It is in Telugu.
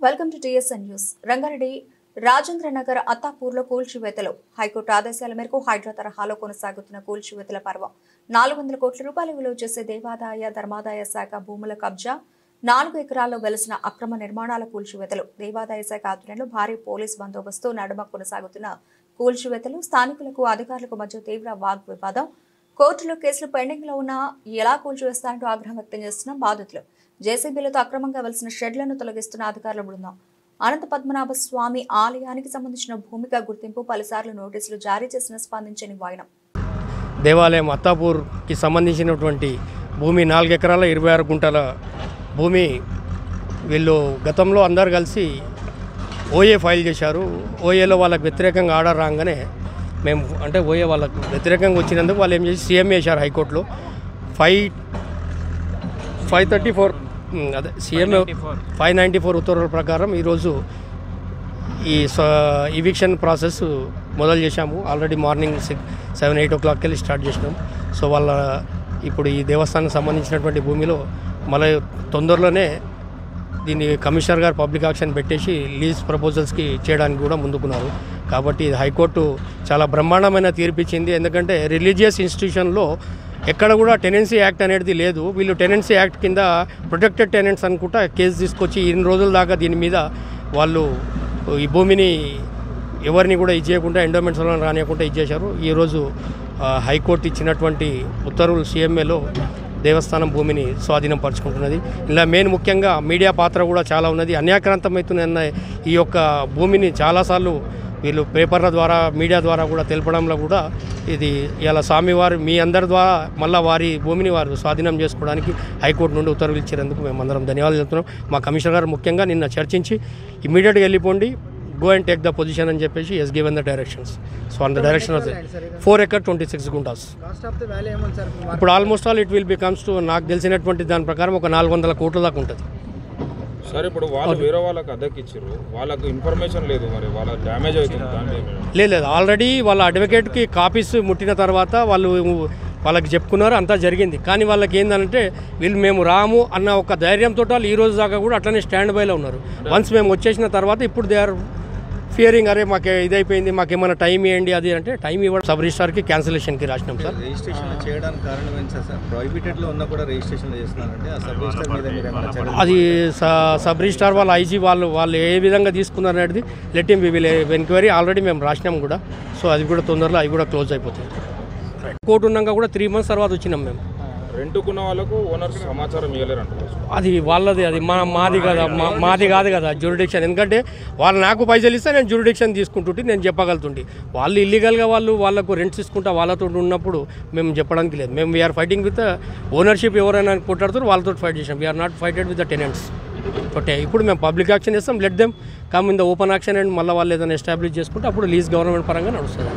Welcome to TSN news. Rangareddy Rajendra Nagar అత్తాపూర్లో కూల్చివేతలు. హైకోర్టు ఆదేశాల మేరకు హైడ్రా తరహాలో కొనసాగుతున్న కూల్చివేతల పర్వం. 400 కోట్ల రూపాయలు విలువ చేసే దేవాదాయ ధర్మాదాయ శాఖ భూముల కబ్జా, 4 ఎకరాల్లో వెలిసిన అక్రమ నిర్మాణాల కూల్చివేతలు. దేవాదాయ శాఖ ఆధ్వర్యంలో భారీ పోలీస్ బందోబస్తు నడుమ కొనసాగుతున్న కూల్చివేతలు. స్థానికులకు అధికారులకు మధ్య తీవ్ర వాగ్వివాదం. కోర్టులో కేసులు పెండింగ్ లో ఉన్న ఎలా కూల్చివేస్తారంటూ ఆగ్రహం వ్యక్తం చేస్తున్న బాధితులు. జేసీబీలతో అక్రమంగా వెలిసిన షెడ్లను తొలగిస్తున్న అధికారుల బృందం. అనంత పద్మనాభ స్వామి ఆలయానికి సంబంధించిన భూమిక గుర్తింపు పలుసార్లు నోటీసులు జారీ చేసిన స్పందించని వాయనం. దేవాలయం అత్తాపూర్కి సంబంధించినటువంటి భూమి 4 ఎకరాల 26 గుంటల భూమి వీళ్ళు గతంలో అందరు కలిసి ఓఏ ఫైల్ చేశారు. ఓఏలో వాళ్ళకి వ్యతిరేకంగా ఆర్డర్ రాగానే మేము అంటే ఓఏ వాళ్ళకు వ్యతిరేకంగా వచ్చినందుకు వాళ్ళు ఏం చేసి సీఎం వేశారు హైకోర్టులో. 534 అదే సీఎం 594 ఉత్తర్వుల ప్రకారం ఈరోజు ఈ ఈవిక్షన్ ప్రాసెస్ మొదలు చేశాము. ఆల్రెడీ మార్నింగ్ 7-8 o'clock వెళ్ళి స్టార్ట్ చేసినాం. సో వాళ్ళ ఇప్పుడు ఈ దేవస్థానానికి సంబంధించినటువంటి భూమిలో మళ్ళీ తొందరలోనే దీన్ని కమిషనర్ గారు పబ్లిక్ ఆక్షన్ పెట్టేసి లీజ్ ప్రపోజల్స్కి చేయడానికి కూడా ముందుకున్నారు. కాబట్టి హైకోర్టు చాలా బ్రహ్మాండమైన తీర్పిచ్చింది. ఎందుకంటే రిలీజియస్ ఇన్స్టిట్యూషన్లో ఎక్కడ కూడా టెనెన్సీ యాక్ట్ అనేది లేదు. వీళ్ళు టెనెన్సీ యాక్ట్ కింద ప్రొటెక్టెడ్ టెనెంట్స్ అనుకుంటా కేసు తీసుకొచ్చి 2 రోజుల దాకా దీని మీద వాళ్ళు ఈ భూమిని ఎవరిని కూడా ఇచ్చేయకుండా ఎండోమెంట్స్ వాళ్ళని రానియకుండా ఇచ్చేశారు. ఈరోజు హైకోర్టు ఇచ్చినటువంటి ఉత్తర్వులు సీఎంఏలో దేవస్థానం భూమిని స్వాధీనం పరుచుకుంటున్నది. ఇలా మెయిన్ ముఖ్యంగా మీడియా పాత్ర కూడా చాలా ఉన్నది. అన్యాక్రాంతమవుతున్న ఈ యొక్క భూమిని చాలాసార్లు వీళ్ళు పేపర్ల ద్వారా మీడియా ద్వారా కూడా తెలపడంలో కూడా ఇది ఇలా స్వామివారు మీ అందరి ద్వారా మళ్ళీ వారి భూమిని వారు స్వాధీనం చేసుకోవడానికి హైకోర్టు నుండి ఉత్తర్వులు ఇచ్చినందుకు మేము అందరం ధన్యవాదాలు చెప్తున్నాం. మా కమిషనర్ గారు ముఖ్యంగా నిన్న చర్చించి ఇమీడియట్గా వెళ్ళిపోండి, go and take the position అని చెప్పేసి as given the directions. So on the direction of 4 acres 26 guntas. ఇప్పుడు almost all it will becomes to నాకు తెలిసినటువంటి దాని ప్రకారం ఒక 400 కోట్ల దాకా ఉంటుంది. సార్ ఇప్పుడు వాళ్ళు వేరే వాళ్ళకి అద్దెకి ఇచ్చారు, వాళ్ళకు ఇన్ఫర్మేషన్ లేదు, మరి వాళ్ళ డ్యామేజ్ అవుతుంది. లేదు ఆల్రెడీ వాళ్ళ అడ్వకేట్కి కాపీస్ ముట్టిన తర్వాత వాళ్ళకి చెప్పుకున్నారు, అంతా జరిగింది. కానీ వాళ్ళకి ఏంటంటే వీళ్ళు మేము రాము అన్న ఒక ధైర్యంతో వాళ్ళు ఈ రోజు దాకా కూడా అట్లనే స్టాండ్ బైలో ఉన్నారు. వన్స్ మేము వచ్చేసిన తర్వాత ఇప్పుడు దే ఆర్ ఫియరింగ్, అరే మాకు ఇదైపోయింది, మాకేమైనా టైం ఇవ్వండి అది అంటే టైం ఇవ్వడం. సబ్ రిజిస్ట్రార్కి క్యాన్సిలేషన్కి రాసినాం సార్. రిజిస్ట్రేషన్ చేయడానికి కారణం ఏంటి సార్? ప్రొహిబిటెడ్లో ఉన్నా కూడా రిజిస్ట్రేషన్ చేస్తున్నారంటే ఆ సబ్ రిజిస్ట్రార్ మీద అది సబ్ రిజిస్ట్రార్ వాళ్ళ ఐజీ వాళ్ళు ఏ విధంగా తీసుకున్నారు అనేది let him we will enquiry. Already మేము రాసినాం కూడా. సో అది కూడా తొందరలో అవి కూడా క్లోజ్ అయిపోతుంది. కోర్టు ఉన్నాక కూడా 3 months తర్వాత వచ్చినాం మేము. రెంట్కున్న వాళ్ళకు ఓనర్ సమాచారం ఇవ్వలేరు అంటారు. అది వాళ్ళది, అది మాది కాదు కదా జ్యూరిడిక్షన్. ఎందుకంటే వాళ్ళు నాకు పైసలు ఇస్తే నేను జ్యూరిడిక్షన్ తీసుకుంటుంటే నేను చెప్పగలుగుతుంటే, వాళ్ళు ఇల్లీగల్గా వాళ్ళకు రెంట్స్ తీసుకుంటా వాళ్ళతో ఉన్నప్పుడు మేము చెప్పడానికి లేదు. మేము వీఆర్ ఫైటింగ్ విత్ ఓనర్షిప్. ఎవరైనా కొట్టాడుతారు వాళ్ళతో ఫైట్ చేసాం. We are not fighted with the tenants. Okay, ఇప్పుడు మేము పబ్లిక్ యాక్షన్ చేస్తాం. Let them come in the open action and మళ్ళీ వాళ్ళు ఏదైనా ఎస్టాబ్లిష్ చేసుకుంటే అప్పుడు లీజ్ గవర్నమెంట్ పరంగా నడుస్తుంది.